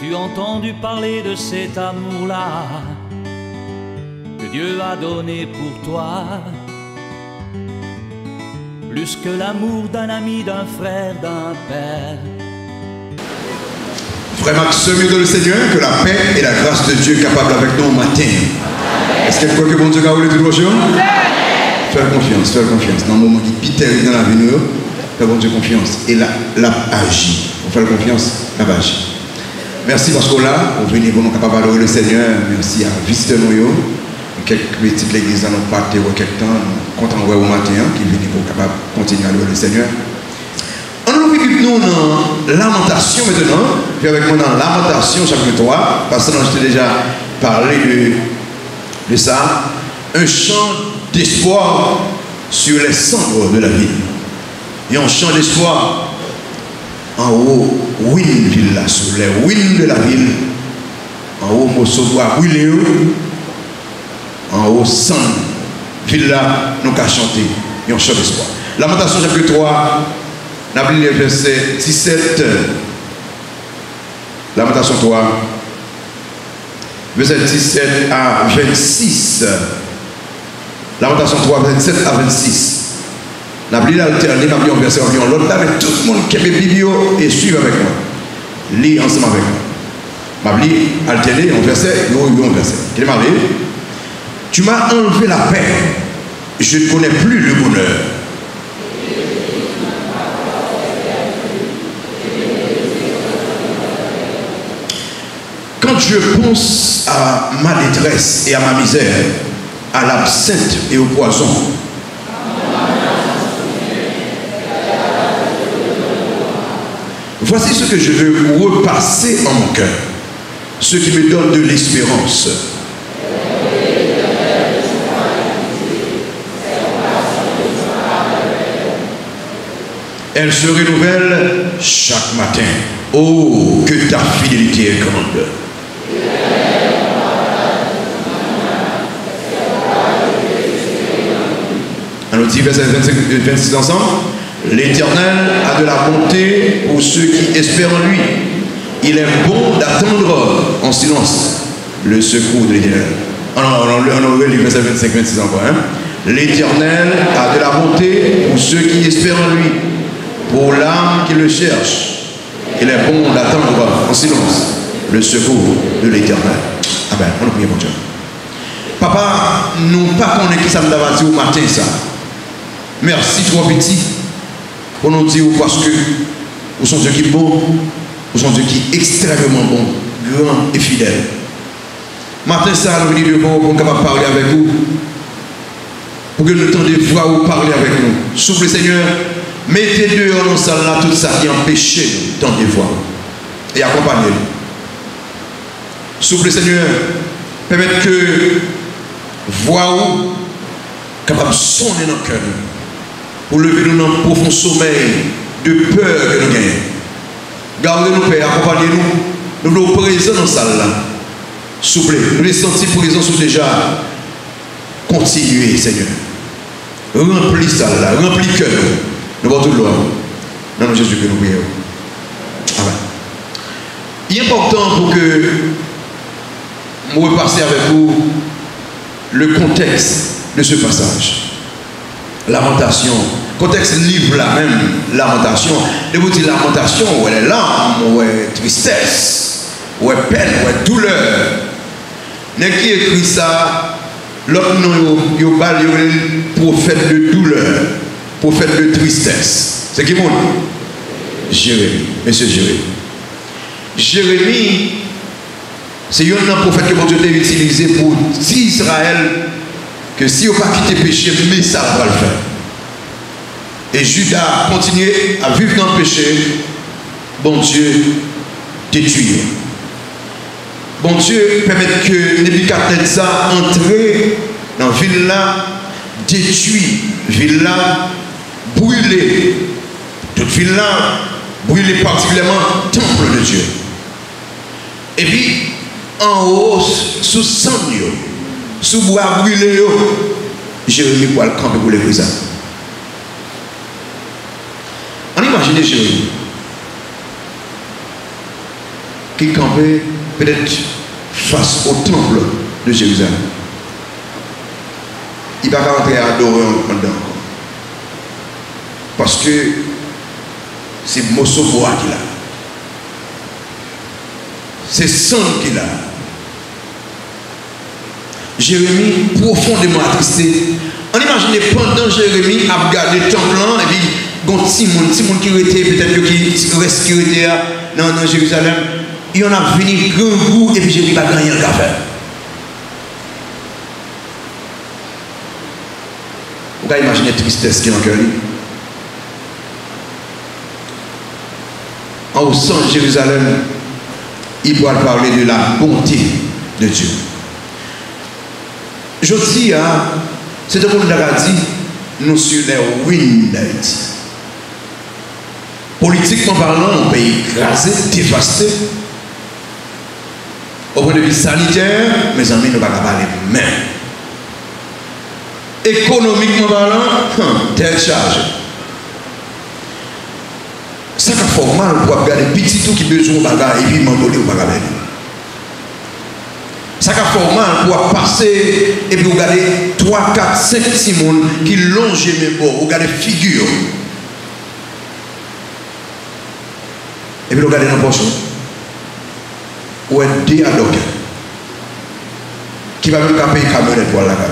As-tu entendu parler de cet amour-là que Dieu a donné pour toi? Plus que l'amour d'un ami, d'un frère, d'un père. Frère Maxime de le Seigneur, que la paix et la grâce de Dieu capable avec nous au matin. Est-ce qu'il y a quoi que bon Dieu a voulu tout le jour? Fais confiance, fais confiance. Dans le moment qui pite dans la vie, fais bon Dieu confiance. Et là, agit. On fait confiance, là, agit. Merci parce que là, on vient pour nous capables d'adorer le Seigneur. Merci à visiter nous. Quelques petites l'église dans notre parti ou quelques temps, content au matin, qui viennent pour capable continuer à adorer le Seigneur. On nous dans Lamentation maintenant, puis avec moi dans Lamentation chapitre 3, parce que je t'ai déjà parlé de ça, un chant d'espoir sur les cendres de la ville. Il y a un chant d'espoir en haut, wind là, sur les winds de la ville, en haut, Mossobois, brûlé, en haut, sang, ville là, nous avons chanté, il y a un chant d'espoir. Lamentation chapitre 3, on a lu le verset 17, Lamentation 3, verset 17 à 26. Lamentation 3, 27 à 26. On a lu l'alterné, on a lu un verset, on a lu l'autre, mais tout le monde qui a mes biblios et suivre avec moi. Lis ensemble avec moi. On a lu alterné, un verset, un verset. Quel est ma vie? Tu m'as enlevé la paix, je ne connais plus le bonheur. Quand je pense à ma détresse et à ma misère, à l'absinthe et au poison, voici ce que je veux repasser en mon cœur, ce qui me donne de l'espérance. Elle se renouvelle chaque matin. Oh, que ta fidélité est grande. On nous dit verset 26 ensemble. L'Éternel a de la bonté pour ceux qui espèrent en lui. Il est bon d'attendre en silence le secours de l'Éternel. On ouvre le verset 25-26 encore. L'Éternel a de la bonté pour ceux qui espèrent en lui. Pour l'âme qui le cherche, il est bon d'attendre en silence le secours de l'Éternel. Amen. On prie pour Dieu. Papa, nous pas connaître qui ça nous a dit au matin ça. Merci trop petit pour nous dire parce que vous sont Dieu qui est bon, vous sont Dieu qui est extrêmement bon, grand et fidèle. Matin ça, nous venons devant pour capable parler avec vous, pour que nous entendions voir ou parler avec nous. Souple Seigneur. Mettez dehors dans salle là tout ça qui empêche nous d'entendre voix et accompagnez-nous. Souple Seigneur, permettez que voix ou capable sonner dans le cœur pour lever nous dans un profond sommeil de peur que nous gagnons. Gardez-nous, Père, accompagnez-nous. Nous sommes présents dans la salle là. Souple, nous les sentons présents sont déjà. Continuez, Seigneur. Remplis ça là, remplis le cœur. Nous avons tout le droit. Dans le Jésus que nous prions. Amen. Il est important pour que nous repassions avec vous le contexte de ce passage. Lamentation. Contexte livre là même, lamentation. Je vous dis lamentation, où elle est larmes, où elle est tristesse, où elle est peine, où elle est douleur. Mais qui écrit ça, l'autre nom, il y a le prophète de douleur. Prophète de tristesse. C'est qui mon nom? Jérémie. Monsieur Jérémie. Jérémie, c'est un prophète que mon Dieu a utilisé pour dire Israël que si on n'a pas quitté le péché, mais ça va le faire. Et Judas a continué à vivre dans le péché. Bon Dieu détruit. Bon Dieu permet que Nebuchadnezzar entre dans la ville là, détruit ville là, brûler toute ville là, brûler particulièrement le temple de Dieu. Et puis, en haut, sous sang, sous bois brûlé, Jérémie pour le camp pour les ça. On imagine Jérémie. qui campait peut-être face au temple de Jérusalem. Il ne va pas rentrer à adorer en dedans. Parce que c'est Mossoboa qui l'a. C'est San qui l'a. Jérémie profondément attristé. On imagine pendant Jérémie a regardé le temple et puis il y a Simon qui était peut-être qui reste qui était dans Jérusalem. Il y en a venu grand goût et puis Jérémie va gagner le café. Vous pouvez imaginer la tristesse qui est dans le cœur. En au centre de Jérusalem, il doit parler de la bonté de Dieu. Je dis, c'est un monde dit, nous sur les ruines d'Haïti. Politiquement parlant, un pays écrasé, dévasté. Au point de vue sanitaire, mes amis, nous ne pouvons pas parler même. Économiquement parlant, telle charge. Ça fait formal pour regarder petit tout qui besoin de bagarre et puis m'envoler au bagarre. Ça fait formal pour passer et puis regarder 3, 4, 5 Simon qui longent mes bords, regarder figure. Et puis regarder dans la poche. Ou un déadoc qui va même payer camionnette pour la gare.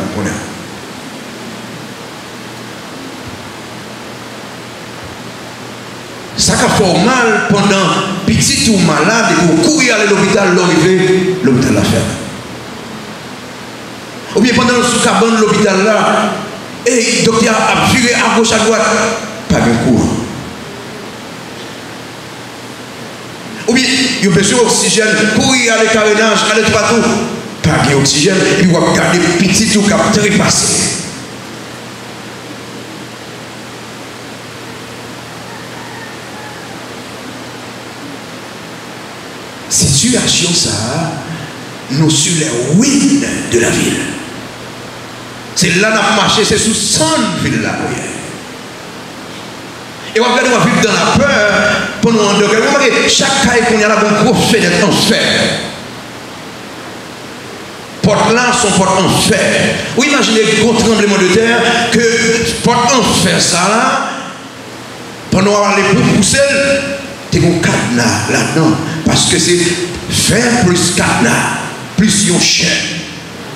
Ça fait formal pendant petit ou malade et pour courir à l'hôpital, l'hôpital l'a fermé. Ou bien pendant le sous-cabane de l'hôpital là, et le docteur a viré à gauche à droite, pas de cours. Ou bien il y a besoin d'oxygène, courir à l'écarénage, à l'étoile, pas d'oxygène, et puis on va garder petit ou cap trépasser. Situation ça, nous sur les ruines de la ville. C'est là qu'on a marché, c'est sous 100 villes là. Et on va regarder, on va vivre dans la peur pendant un degré. Vous voyez, chaque caille qu'on y a là, une grosse fenêtre en fer. Porte là, son porte en fer. Vous imaginez un gros tremblement de terre, que porte en fer ça là, pendant les pousser, tu as un cadenas là-dedans. Parce que c'est fer plus cadenas, plus une chaîne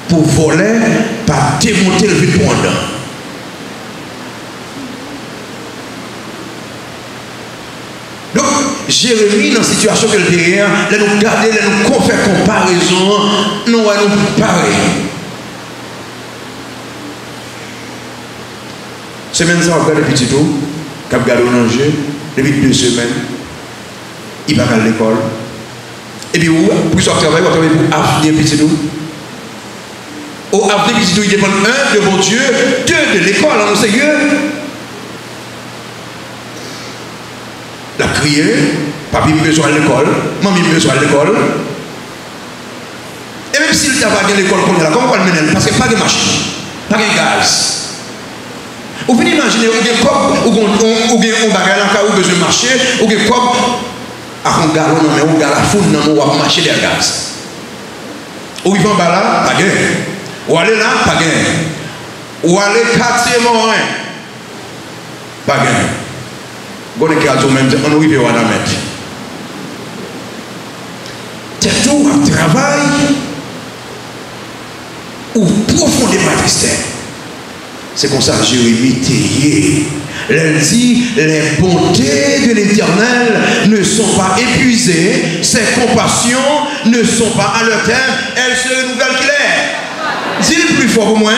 pour voler, pas démonter le vide pour en dedans. Donc, Jérémie, dans la situation qu'elle est derrière, là nous garder, là nous faire comparaison, nous allons pareil. Semaine ça, on va faire des petits tours, quand on regarde au danger, depuis 2 semaines, il va à l'école. Et puis, pour sortir travail, on travaille pour avenir petit nous. Au avenir petit nous, il dépend 1 de mon Dieu, 2 de l'école, mon Seigneur. La crier, papi me besoin de l'école, maman me besoin de l'école. Et même s'il n'a pas de l'école, comment on va le mener? Parce qu'il n'y a pas de machine, pas de gaz. Vous pouvez imaginer, vous avez un cop, ou un bagage dans le cas où vous besoin de marcher, ou un cop, à un galon, mais on a la foule, on va marcher des gaz. Ou ils vont là, pas gain. Ou aller là, pas gain. Ou aller quartier morin, pas gain. Bon, les cas, même, on arrive à la mettre. C'est tout un travail ou profondément triste. C'est comme ça que Jérémie Théier. Elle dit, les bontés de l'Éternel ne sont pas épuisées, ses compassions ne sont pas à leur terme, elles se renouvellent claires. Dis-le plus fort pour moi.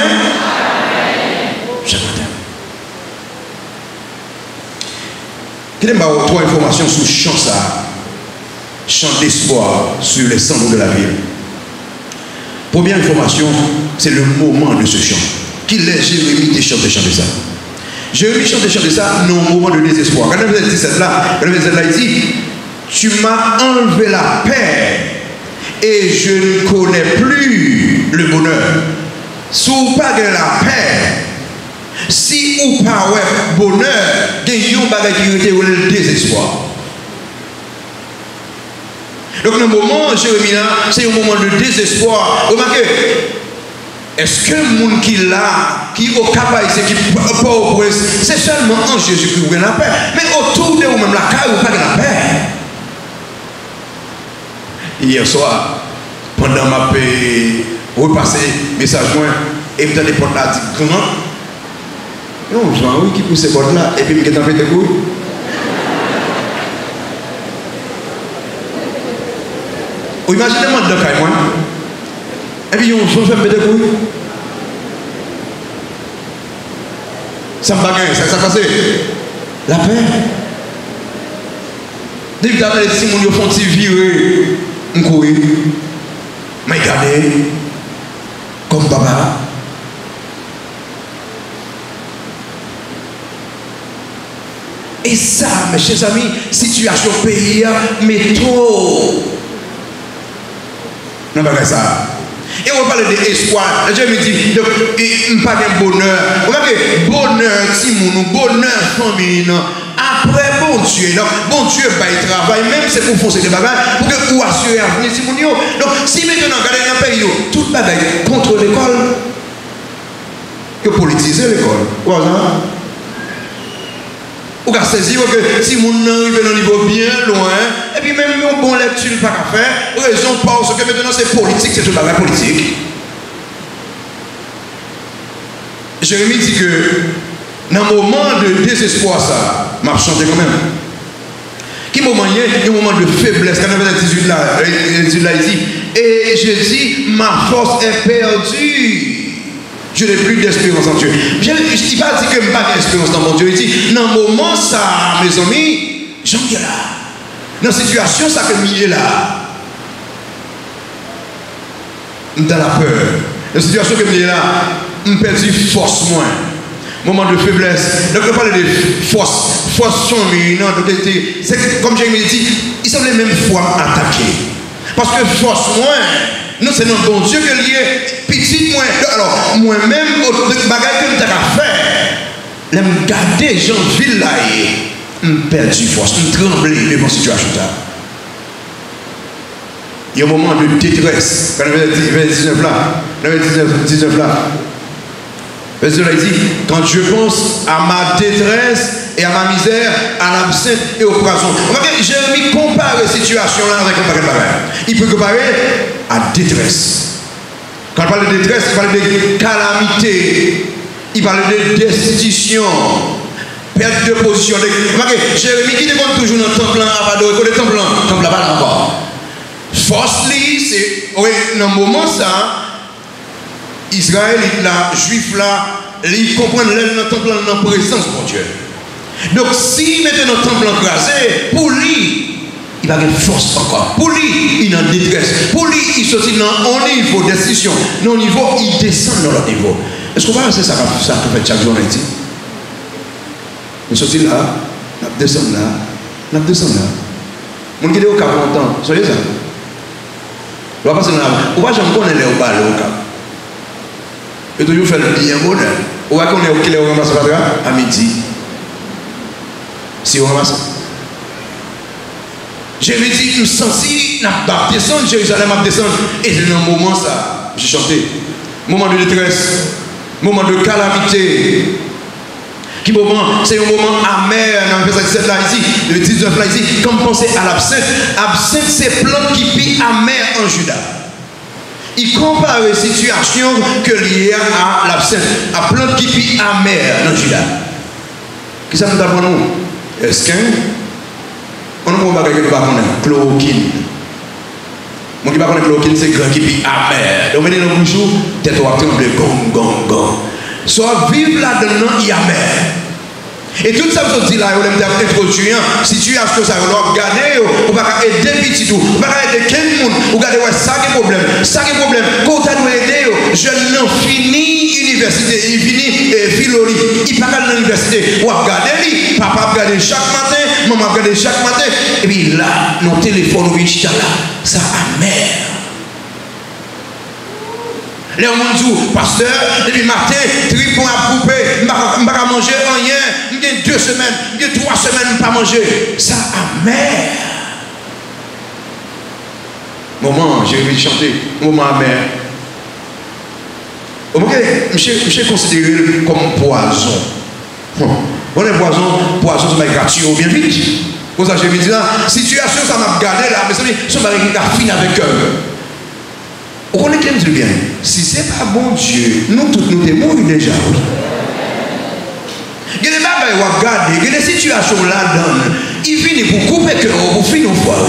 Quelle est ma 3 informations sur chant ça? Chant d'espoir sur les cendres de la ville. Première information, c'est le moment de ce chant. Qu'il est Jérémie qui chante ça. Jérémie chante ça dans un moment de désespoir. Quand le verset 17 là, il dit, tu m'as enlevé la paix et je ne connais plus le bonheur. Si vous pas de la paix, si ou pas ouais bonheur, il y a un bagage qui était le désespoir. Donc, dans le moment, Jérémie, c'est un moment de désespoir. Remarquez, est-ce que le monde qui est là, qui est au Cap-Haïtien, qui n'est pas au prince, c'est seulement en Jésus qui vous donne la paix. Mais autour de vous-même, la caille, vous pas de la paix. Hier soir, pendant ma paix, repasser message, et peut-être les portes là, dit grand. Non, Jean-Louis qui pousse ces portes là, et puis il me fait des couilles. Ou imaginez-moi de caille, moi. Et puis, on se fait des couilles. Ça me bagaille, ça s'est passé. La paix. Depuis que les Simon, ils font virer, on court. Mais regardez, comme papa. Et ça, mes chers amis, situation pays, mais trop. Non, pas ça. Et on parle d'espoir. Je me dis, il n'y a pas de bonheur. On va dire bonheur, Simon, bonheur, famille. Après, bon Dieu, va travail, même c'est pour foncer des bagages, pour que vous assurez un avenir, Simon. Donc, si maintenant, regardez dans le pays, tout le bagaille contre l'école, que politiser l'école. Voilà. Vous avez saisi que si mon arrive à un niveau bien loin, et puis même un bon lecture pas qu'à faire, raison parce que maintenant c'est politique, c'est tout la politique. Jérémie dit que dans un moment de désespoir, ça m'a changé quand même. Qui moment il y a un moment de faiblesse, quand on avait 18 là, il dit, et je dis, ma force est perdue. Je n'ai plus d'espérance en Dieu. Je ne dis pas que je n'ai pas d'espérance dans mon Dieu. Il dit, dans le moment, ça, mes amis, j'en suis là. Dans la situation, ça que je suis là. Dans la peur. Dans la situation que je suis là, je perds force moins. Moment de faiblesse. Donc, on parle de force. Force famille. C'est comme j'ai dit, il semblait même fois attaquer. Parce que force moins. Non, c'est notre bon Dieu que lié petit moins. Alors, moi-même, au bagage que je faire, je me garder, j'en ville là, je perds du force, je tremble devant la situation. Il y a un moment de détresse. Quand on avait 19 là, verset là, il dit, quand je pense à ma détresse et à ma misère, à l'absinthe et au poison. Jérémie compare la situation là avec un bagage. Il peut comparer à détresse. Quand il parle de détresse, il parle de calamité, il parle de destitution, perte de position. Jérémie qui déconne toujours dans le temple, le temple là-bas encore. Force, c'est, oui, dans le moment ça, Israélite là, Juif là, ils comprennent dans le temple dans la présence de Dieu. Donc si maintenant le temple embrasé, pour lui, il va avoir force encore. Pour lui, il est en détresse. Pour lui, il sortit dans un niveau de décision. Dans un niveau, il descend dans le niveau. Est-ce qu'on va faire ça qu'on fait chaque jour en Haïti? Nous sortons là, nous descendons là, nous descendons là. Mon qui est au Cap longtemps, soyez ça. On va passer là. On va jamais connaître les balles au Cap. Et toujours faire le bien bonheur. On va connaître qui est au ramasse à midi. Si on ramasse. Je me dis, je me sens si, je vais descendre, Jérusalem va descendre. Et c'est dans un moment ça, j'ai chanté. Moment de détresse, moment de calamité. Qui moment, c'est un moment amer. Dans le verset 17 là, ici, le 19 là, ici, comme penser à l'absinthe. Absinthe, c'est plante qui pie amer en Juda. Il compare les situations que liées à l'absinthe, à plante qui pie amer en Juda. Qui ça nous donne pour nous? Est-ce que on ne peut pas connaître chloroquine. Mon qui ne connaît chloroquine, c'est grand qui est amer. Donc, on est dans le bouchon, tête au acteur, on gong. Soit vivre là-dedans, il y a amer. Et tout ça, vous dit là, on aime introduire, situation, ça, on doit regarder, on va aider petit tout, on va aider quel monde, on va regarder, ça qui est problème, quand on doit aider, jeune non fini université, il finit philologie, il part à l'université, on va regarder, papa va regarder chaque matin, maman va regarder chaque matin, et puis là, nos téléphones, là, ça amer. Les gens disent, pasteur, depuis matin, tripon à couper, je ne vais pas manger rien, je vais 2 semaines, je vais 3 semaines, je ne vais pas manger. Ça amer. Moment, Jérémie chanter, moment amer. Monsieur considéré comme poison. On est poison, ça va gratuit bien vite. Pour ça, je me dis là, situation, ça m'a gardé là, mais ça m'a fini avec eux. Vous connaissez bien, si ce n'est pas bon Dieu, nous tous nous sommes morts déjà. Il y a des bagages à regarder, il y a des situations là-dedans, il finit pour couper le cœur, pour finir une fois.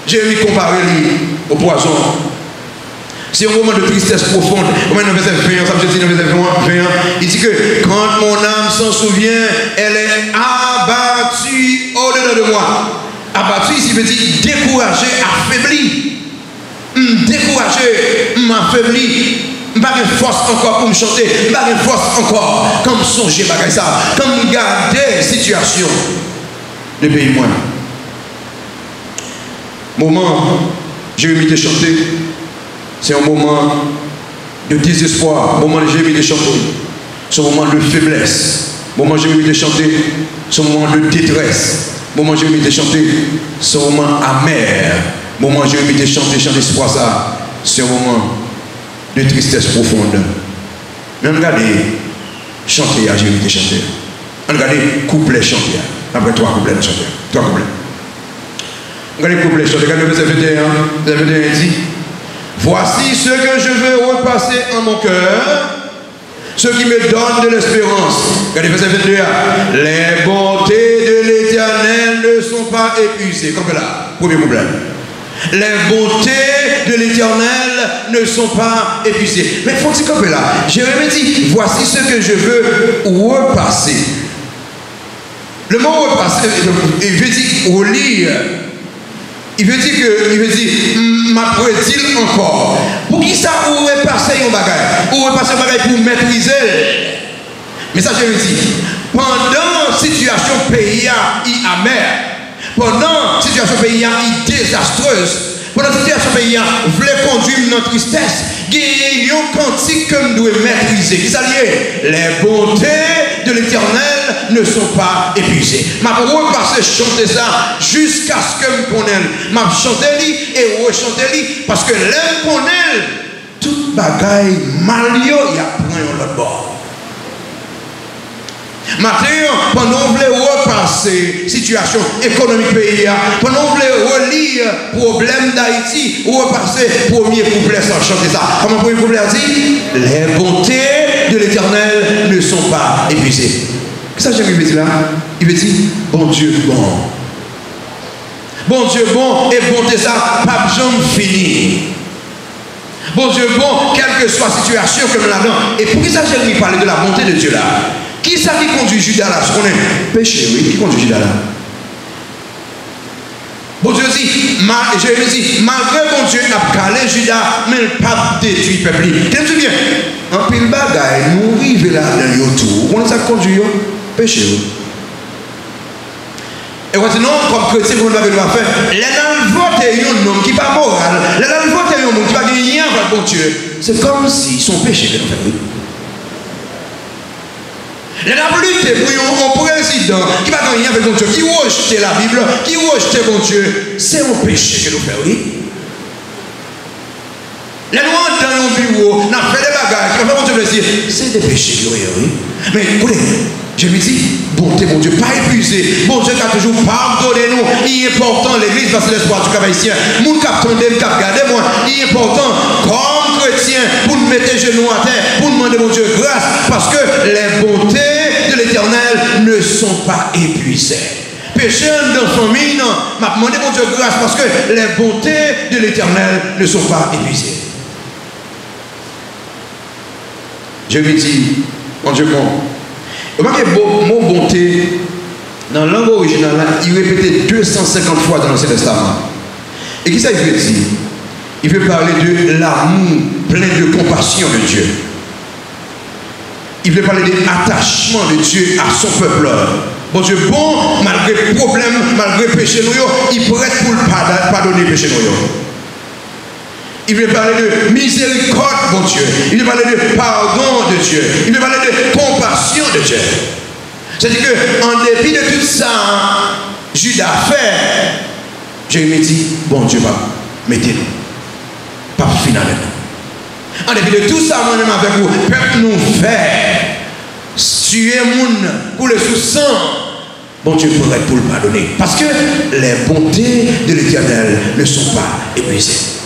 J'ai mis comparé au poison. C'est un moment de tristesse profonde. Dans le verset 20, il dit que quand mon âme s'en souvient, elle est abattue au-delà de moi. Abattu ici veut dire découragé, affaibli. Découragé, m'affaibli. Je n'ai pas de force encore pour me chanter. Je n'ai pas de force encore comme songer, ça, comme garder situation de pays moins. Moment, Jérémie de chanter, c'est un moment de désespoir, un moment de Jérémie de chanter, c'est un moment de faiblesse, un moment Jérémie de chanter, c'est un moment de détresse. Moment Jérémie de chanter, c'est un moment amer. Moment Jérémie de chanter espoir ça, c'est un moment de tristesse profonde. Mais regardez, chanter à Jérémie de chanter. Regardez, couplet chanter. Après 3 couplets de chanter. 3 couplets. Regardez couplet chanter. Regardez le verset 21. Le verset 21 dit, voici ce que je veux repasser en mon cœur, ce qui me donne de l'espérance. Regardez le verset 22. Les bontés de l'Éternel ne sont pas épuisées. Comme là, premier couplet. Les bontés de l'Éternel ne sont pas épuisées. Mais faut-il comme là, Jérémie dit, voici ce que je veux repasser. Le mot repasser, il veut dire relire. Il veut dire, m'apprête-t-il encore. Pour qui ça, ou repasser un bagage? Ou repasser un bagage pour maîtriser? Mais ça, je me dis, pendant situation pays amère, pendant situation pays désastreuse, pendant situation pays voulait conduire notre tristesse, il y a un cantique que nous devons maîtriser. Qui s'allie? Les bontés de l'Éternel ne sont pas épuisées. Ma pour repasser chanter ça jusqu'à ce que je connaisse. Ma chanter et rechanter parce que l'aime connaît tout bagaille malio il y a pris l'autre bord. Maintenant, pendant qu'on voulait repasser situation économique pays, pendant qu'on voulait relire problème d'Haïti, repasser premier couplet sans chanter ça. Comment le premier couplet dit? Les bontés de l'Éternel ne sont pas épuisées. Qu'est-ce que Jérémie veut dire là? Il veut dire, bon Dieu bon. Bon Dieu bon et bonté ça, pas jamais fini. Bon Dieu bon, quelle que soit la situation que nous là-dedans. Et pour qui ça Jérémie parle de la bonté de Dieu là? Qui ça qui conduit Judas là? Ce qu'on est péché, oui, qui conduit Judas là? Bon Dieu dit, Jérémie dit, malgré bon Dieu n'a calé Judas, mais il n'a pas détruit le peuple. Qu'est-ce que tu viens? En pile bagaille, nous arrivons là dans le tour. On a ça conduit, péché, oui. Et quand non, comme chrétien, vous n'avez pas fait, les gens votent un homme qui n'est pas moral, les gens votent un homme qui n'a pas rien avec bon Dieu. C'est comme si son péché était fait, oui. Les gens lutter pour un président qui n'a pas rien avec bon Dieu, qui rejette la Bible, qui rejette bon Dieu, c'est un péché que nous faisons, oui. Les gens dans un bureau, nous avons fait des bagages, qui ont fait bon Dieu plaisir, c'est des péchés que nous faisons, oui. Mais écoutez, je me dis, bonté, mon Dieu, pas épuisé. Bon Dieu qui a toujours pardonné nous. Il est important, l'église, parce que l'espoir du cavaïsien. Mon cap tendez, cap gardez moi. Il est important, comme chrétien, pour nous mettre les genoux à terre, pour demander, mon Dieu, grâce, parce que les bontés de l'Éternel ne sont pas épuisées. Péché dans la famille, non. M'a demandé, mon Dieu, grâce, parce que les bontés de l'Éternel ne sont pas épuisées. Je lui dis, mon Dieu, bon. Remarquez le mot bonté, dans la langue originale, il répétait 250 fois dans l'Ancien Testament. Et qu'est-ce qu'il veut dire? Il veut parler de l'amour plein de compassion de Dieu. Il veut parler de l'attachement de Dieu à son peuple. Bon Dieu, bon, malgré problème, malgré péché, il est prêt pour pardonner le péché. Il veut parler de miséricorde, mon Dieu. Il veut parler de pardon de Dieu. Il veut parler de compassion de Dieu. C'est-à-dire qu'en dépit de tout ça, Judas fait, Jérémie dit, bon Dieu, mettez-nous. Pas final avec nous. En dépit de tout ça, moi-même avec vous, peuple nous fait tuer moun pour le sous-sang. Bon Dieu pourrait pour le pardonner. Parce que les bontés de l'Éternel ne sont pas épuisées.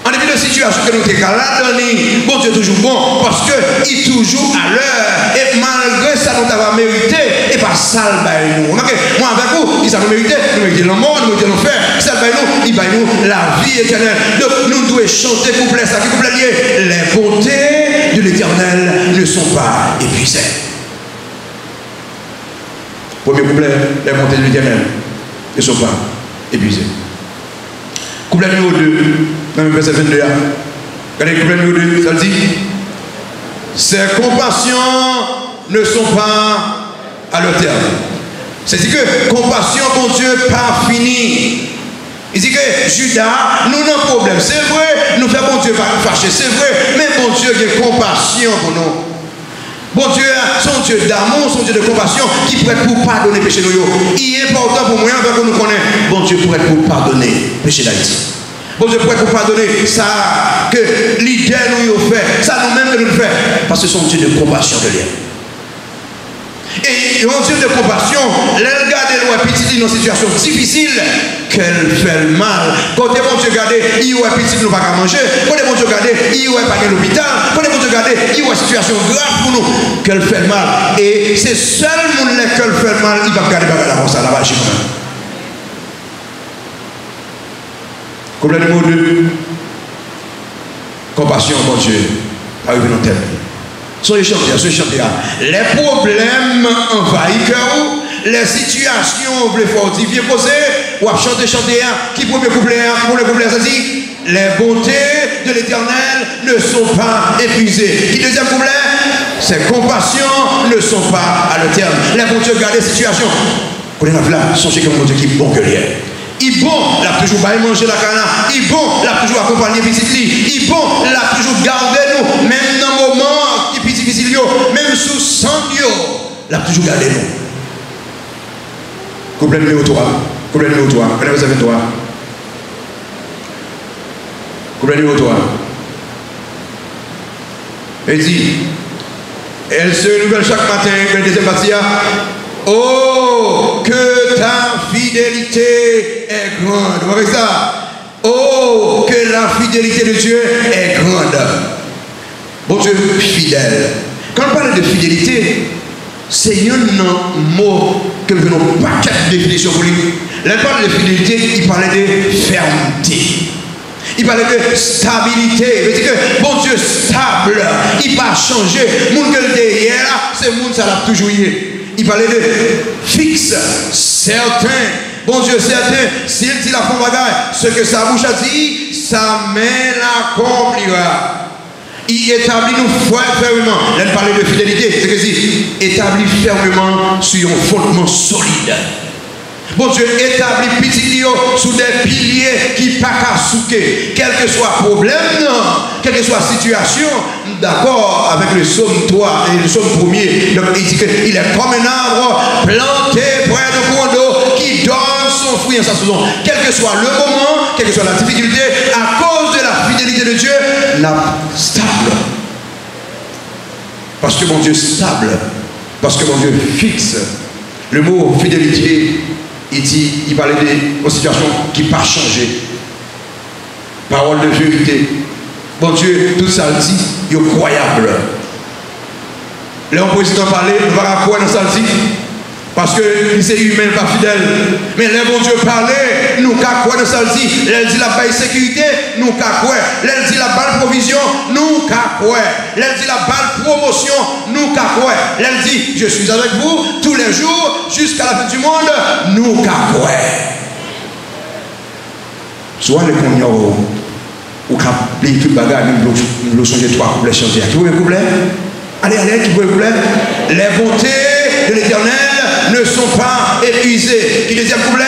En dépit de la situation que nous avons là, bon Dieu est toujours bon parce qu'il est toujours à l'heure. Et malgré ça, nous avons mérité. Et pas ça, nous. Moi avec vous, il s'est mérité. Nous méritons le monde, nous méritons l'enfer. Ça, il va nous la vie éternelle. Donc nous devons chanter couplet ça. Qui couplet lié? Les bontés de l'Éternel ne sont pas épuisées. Premier couplet, les bontés de l'Éternel ne sont pas épuisées. Couplet numéro 2, dans le verset 22. Regardez le couplet numéro 2, ça le dit. Ses compassions ne sont pas à leur terme. C'est-à-dire que compassion, mon Dieu, pas fini. Il dit que Judas, nous avons un problème. C'est vrai, nous faisons bon Dieu fâcher. C'est vrai, mais bon Dieu, il y a compassion pour nous. Bon Dieu, son Dieu d'amour, son Dieu de compassion, qui pourrait pour pardonner péché nous. Il est important pour moi, avec nous connaît. Bon Dieu pourrait pour pardonner péché d'Haïti. Bon Dieu pourrait pour pardonner ça que l'idée nous fait, ça nous-mêmes que nous fait, parce que son Dieu de compassion de lien. Et un Dieu de compassion, elle regarde le petit dans une situation difficile, qu'elle fait le mal. Quand bon Dieu regarde, il y a petit nous pas manger. Quand bon Dieu regarde, il y a pas à l'hôpital. Quand bon Dieu regarde, il y a une situation grave pour nous, qu'elle fait le mal. Et c'est seul monde qu'elle fait le mal, il va regarder comme ça là-bas chez moi. Couplet numéro 2. Compassion, mon Dieu, arrive dans tel. Soyez chantés. Les problèmes envahissent cœur, les situations vous fortifier poser, ou à chanter, qui premier couplet, ça dit, les bontés de l'Éternel ne sont pas épuisées. Qui deuxième couplet? Ses compassions ne sont pas à le terme. Les bontés regardent les situations. Vous connaissez là, songez que mon Dieu qui est bon que l'hier. Il bon, l'a toujours baillé manger la canne. Il bon, l'a toujours accompagné petit. Il bon, l'a toujours gardé nous, même dans le moment qui est difficile, même sous sang, l'a toujours gardé nous. Couplet numéro 3. Couplet numéro 3. Verset 23. Couplet numéro 3. Il dit, elle se renouvelle chaque matin, le deuxième partie. Oh, que ta fidélité est grande. Vous voyez ça? Oh, que la fidélité de Dieu est grande. Bon Dieu fidèle. Quand on parle de fidélité, c'est un mot que nous n'avons pas quatre définitions pour lui. Là, on parle de fidélité, il parlait de fermeté. Il parlait de stabilité. Il veut dire que bon Dieu stable, il ne va pas changer. Moun que derrière, c'est moun ça l'a toujours eu. Il parlait de fixe, certain. Bon Dieu, certain. S'il dit la femme bagaille, ce que sa bouche a dit, sa main l'accomplira. Il établit nous fermement. Là, il parlait de fidélité. C'est que dit, établit fermement sur un fondement solide. Bon Dieu établit petit sous des piliers qui ne pas qu'à souquer. Quel que soit problème, quelle que soit situation, d'accord avec le psaume 3 et le psaume 1er. Donc il dit qu'il est comme un arbre planté près de courant d'eau qui donne son fruit en sa saison. Quel que soit le moment, quelle que soit la difficulté, à cause de la fidélité de Dieu, la stable. Parce que mon Dieu stable, parce que mon Dieu fixe. Le mot fidélité, il parlait de situations qui ne pas changer. Parole de vérité. Bon Dieu, tout ça dit, il est croyable. Le président parlait, on va croire dans ça dit. Parce que c'est humain, pas fidèle. Mais le bon Dieu parlait, nous qu'à croire dans ça dit. Elle dit la baille sécurité, nous qu'à croire. Elle dit la balle provision, nous qu'à croire. Elle dit la balle promotion, nous qu'à croire. Elle dit, je suis avec vous tous les jours jusqu'à la fin du monde, nous qu'à croire. Soit les cognons ou qu'à plier tout le bagage, nous changer trois couplets chanter. Qui veut un couplet? Allez, qui veut un couplet? Les bontés de l'Éternel ne sont pas épuisées. Qui deuxième couplet?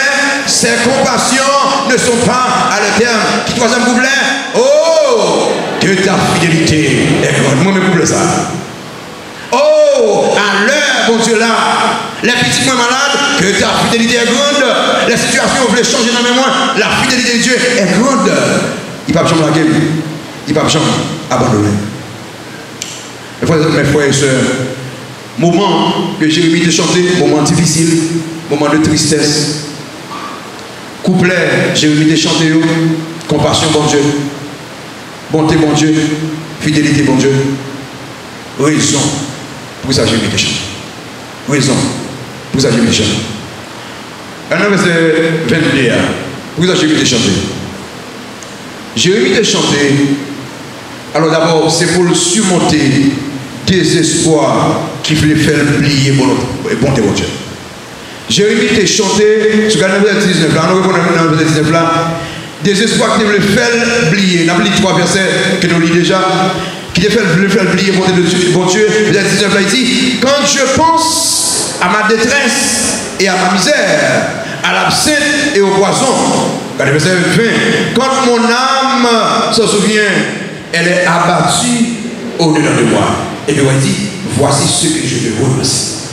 Ses compassions ne sont pas à le terme. Qui troisième couplet? Oh, que ta fidélité est grande. Moi, me couplet ça. Oh, à l'heure, bon Dieu là, Les petits moins malades, que ta fidélité est grande. Les situations où vous voulez changer dans mes mois, la fidélité de Dieu est grande. Il ne va pas changer la gueule. Il ne va pas changer abandonner. Mes frères et sœurs, moment que Jérémie te chanté, moment difficile, moment de tristesse. Couplet, Jérémie te chanté, compassion, bon Dieu. Bonté, bon Dieu. Fidélité, bon Dieu. Raison pour ça Jérémie te chante. Raison pour ça Jérémie te chante. Un verset 22. Pour ça Jérémie te chanté. Jérémie te chanté. Alors d'abord, c'est pour surmonter désespoir qui voulait faire plier bonté, bon Dieu. Jérémie te chanté, sur le verset 19 là, on répond dans le verset 19 là, désespoir qui voulait faire plier. On a pris 3 versets que nous lisons déjà. Qui te fait oublier bonté de Dieu, bon Dieu, verset 19 là, il dit, quand je pense à ma détresse et à ma misère, à l'absinthe et au poison, verset 20, quand mon âme se souvient, elle est abattue au-dedans de moi. Et puis il dit, voici ce que je vais renoncer.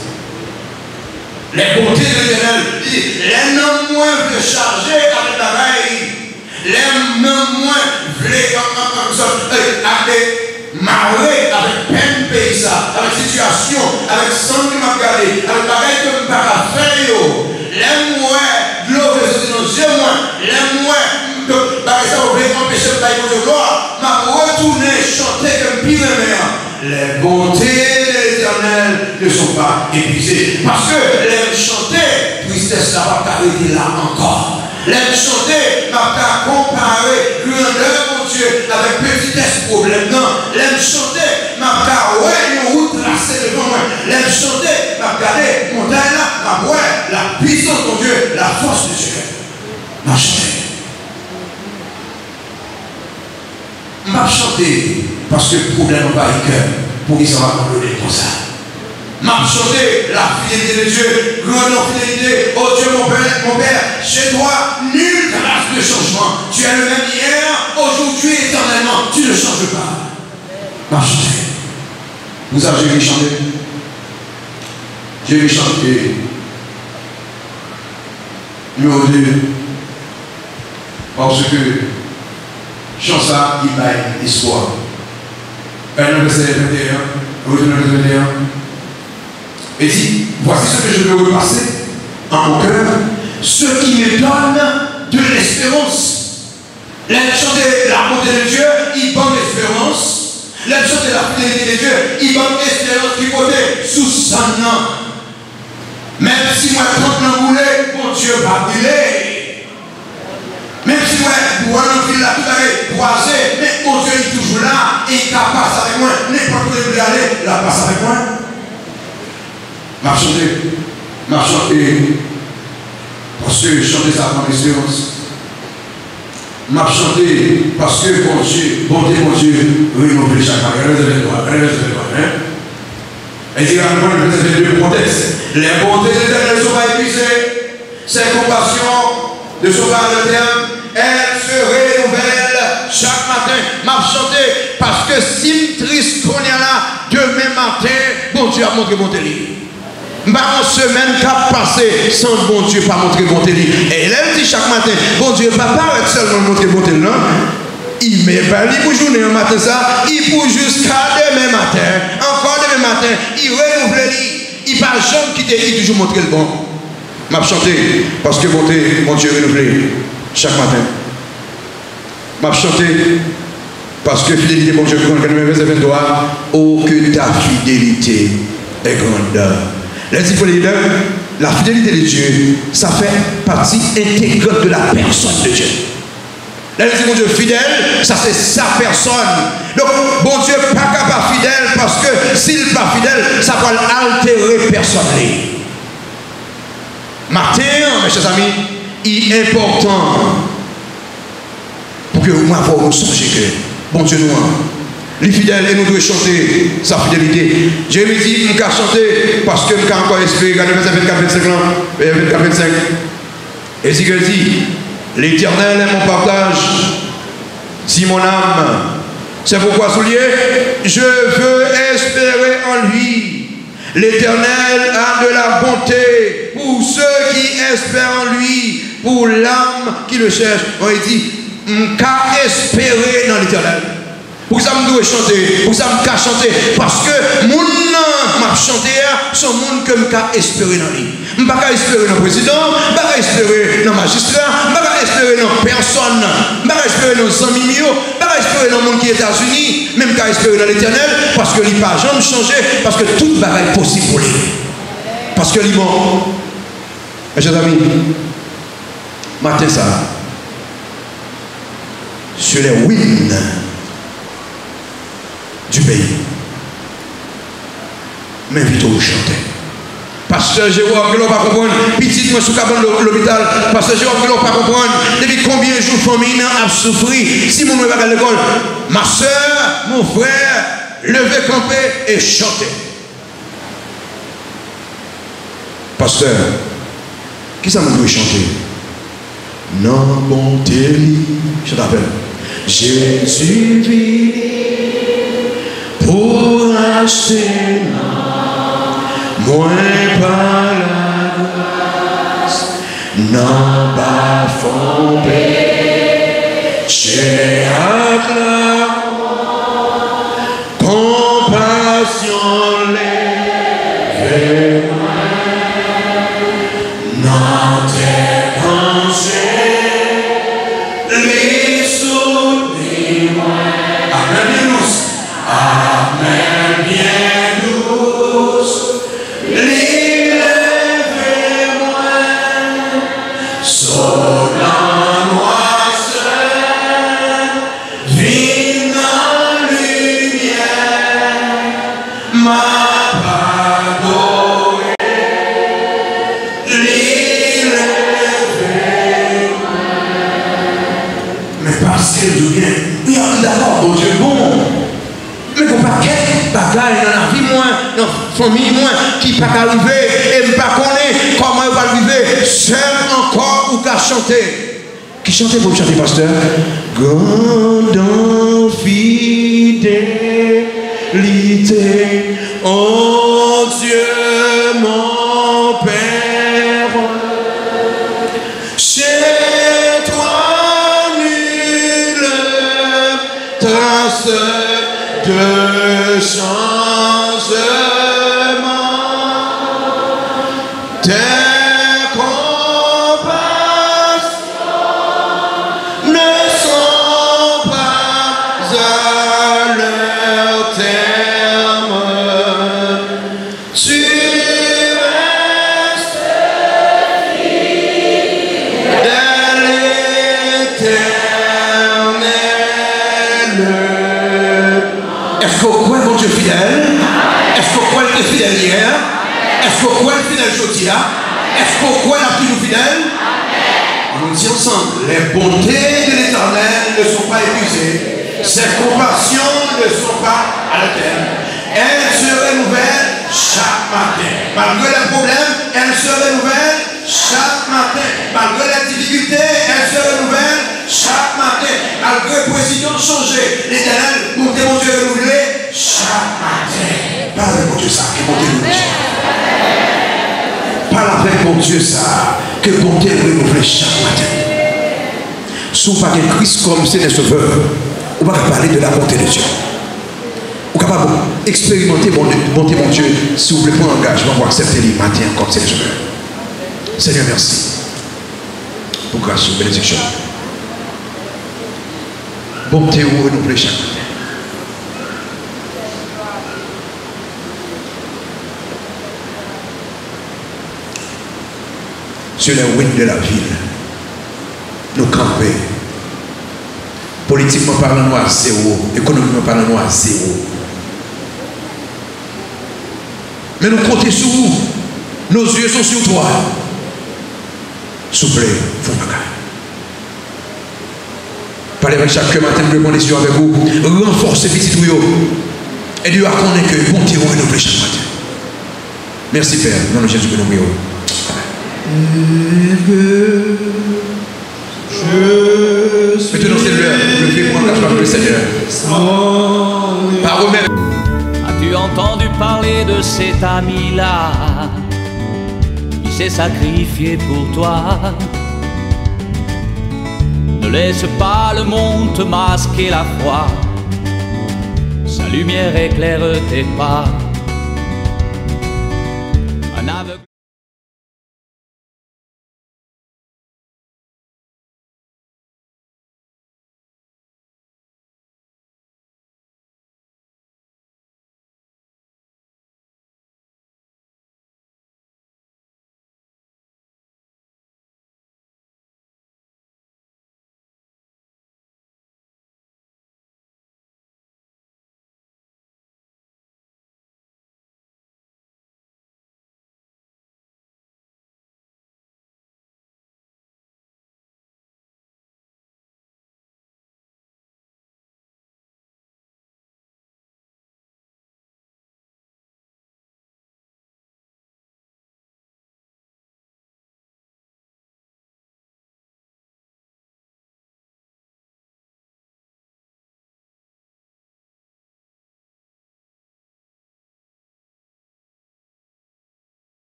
Les bontés de l'Éternel, les non moins veulent charger avec la veille, les non moins veulent marrer avec peine pays ça, avec situation, avec sang qui m'a gardé, avec pareil que je pas faire, les moins de l'eau que dans les moins, les moins de ça voulait empêcher de bailler de gloire, m'a retourné chanter comme pire mère. Les bontés de l'Éternel ne sont pas épuisées. Parce que les chanter, tristesse n'a pas arrêté là encore. Les chanter n'a pas comparé grandeur mon Dieu avec petitesse problème. Non, les chanter n'a pas une route tracée devant moi. Les chanter n'a pas regardé montagne là, n'a pas la puissance de Dieu, la force de Dieu. M'a chanté. M'a chanté parce que le problème n'a pas eu cœur pour qu'il s'en va condamner comme ça. M'a chanté la fidélité de Dieu, grande fidélité. Oh Dieu, mon Père, chez toi, nulle grâce de changement. Tu es le même hier, aujourd'hui, éternellement. Tu ne changes pas. M'a chanté. Vous avez vu chanter? J'ai vu chanter. Numéro 2. Parce que chant ça, il baille espoir. Un verset 21, retournez au verset 21. Et dit, voici ce que je veux repasser en mon cœur, ce qui me donne de l'espérance. Les chanter la bonté de Dieu, il donne l'espérance. Les chanter la fidélité de Dieu, il donne l'espérance qui côté sous son nom. Même si moi, 30 ans roulé, mon Dieu va brûler. Même si moi, pour un fil là, tout à l'heure, croisé, mais mon Dieu est toujours là, et il passe avec moi, n'importe où il veut aller, il passe avec moi. M'a chanté, parce que chanter ça prend l'espérance. M'a chanté, parce que bon Dieu, bonté mon Dieu, renouveler chaque fois. Et il y a un verset de contexte. Les bontés de l'Éternel ne sont pas épuisées. Ses compassions de son par le terme, elles se renouvellent chaque matin. M'a chanté, parce que si triste qu'on y a là, demain matin, bon Dieu a montré bonté. Par une semaine qui a passé sans bon Dieu pas montrer bonté. Et elle dit chaque matin, bon Dieu va pas arrêter seulement montrer bonté, non? Il met pas lui pour journée un matin ça, il pour jusqu'à demain matin, encore demain matin, il renouvelle, il pas jamais quitter, il toujours montrer le bon. M'a chanté parce que bonté, mon Dieu renouvelé chaque matin. M'a chanté parce que fidélité, bon Dieu, quand nous verset 23, oh que ta fidélité est grande. La fidélité de Dieu, ça fait partie intégrante de la personne de Dieu. Là, mon Dieu fidèle, ça c'est sa personne. Donc, bon Dieu pas capable fidèle parce que s'il n'est pas fidèle, ça va altérer personne. Matin, mes chers amis, il est important pour que vous songiez que bon Dieu nous les fidèles et nous devons chanter sa fidélité. Jérémie dit, nous devons chanter parce que nous devons encore espérer. Regardez verset 24-25. Et si il dit, l'Éternel est mon partage, si mon âme, c'est pourquoi soulier, je veux espérer en lui. L'Éternel a de la bonté pour ceux qui espèrent en lui, pour l'âme qui le cherche. On dit, qu'à espérer dans l'Éternel. Pour ça, je dois chanter. Pour ça, je dois chanter. Parce que mon m'a chanté, c'est un monde que je espérer dans lui. Je ne peux pas espérer dans le président, je ne peux pas espérer dans le magistrat, je ne peux pas espérer dans personne, je ne peux pas espérer dans les amis, je ne peux pas espérer dans le monde qui est aux États-Unis, même qu'à espérer dans l'Éternel, parce que il n'a pas jamais changé, parce que tout est possible pour lui. Parce que il est bon. Mes chers amis, matin ça, sur les wins du pays, m'invite au chanter. Pasteur Jérôme, que l'on va comprendre, petit moi sous cabane de l'hôpital, Pasteur Jérôme, que l'on va comprendre, depuis combien de jours famille a souffert, si mon ne va pas à l'école, ma soeur, mon frère, levez, camper et chanter. Pasteur, qui ça m'a doit chanter? Non, bonté, je t'appelle. Jésus vit pour acheter moins par la grâce, non pas fondé, j'ai la compassion lève non déranger les souvenirs. Amen, bien douce. Amen, bien douce. Famille moi qui pas arriver et ne pas connaître comment il va arriver seul encore ou qu'à chanter. Qui chantait pour chanter, pasteur? Grande fidélité, oh Dieu mon Père, chez toi nulle trace de changement. Tes compassions ne sont pas à leur terme. Tu restes fidèle éternel. Est-ce qu'on croit mon Dieu fidèle? Est-ce qu'on croit qu'il est fidèle hier? Est-ce qu'on croit le fidèle aujourd'hui? Est-ce qu'on croit la plus fidèle? On nous dit ensemble, les bontés de l'Éternel ne sont pas épuisées, ses compassions ne sont pas à la terre. Elles se renouvellent chaque matin. Malgré les problèmes, elles se renouvellent chaque matin. Malgré les difficultés, elles se renouvellent chaque matin. Malgré le président changé, l'Éternel, pour mon Dieu renouvelé chaque matin. Pas avec mon Dieu ça, que mon Dieu nous dit. Parle avec mon Dieu ça, que bonté renouvelée chaque matin. Si vous parlez de Christ comme c'est le sauveur, vous ne pouvez pas parler de la bonté de Dieu. Vous pouvez pas expérimenter bonté mon Dieu si vous voulez prendre un engagement pour accepter le matin comme c'est le sauveur. Seigneur, merci pour grâce et bénédiction. Bonté renouvelée chaque matin. Sur les ruines de la ville, nous camper. Politiquement parlant, nous à zéro. Économiquement parlant, nous à zéro. Mais nous comptons sur vous. Nos yeux sont sur toi. S'il vous plaît, vous ne pas. Parlez avec chaque matin, nous répondons les yeux avec vous. Renforcez petit tuyau. Et Dieu a connu que bon Dieu renouvelé chaque matin. Merci Père. Dans le Jésus que nous prions. Maintenant c'est l'heure, le fait pour engagement pour le Seigneur. Par remettre. As-tu As-tu entendu parler de cet ami-là qui s'est sacrifié pour toi? Ne laisse pas le monde te masquer la foi, sa lumière éclaire tes pas.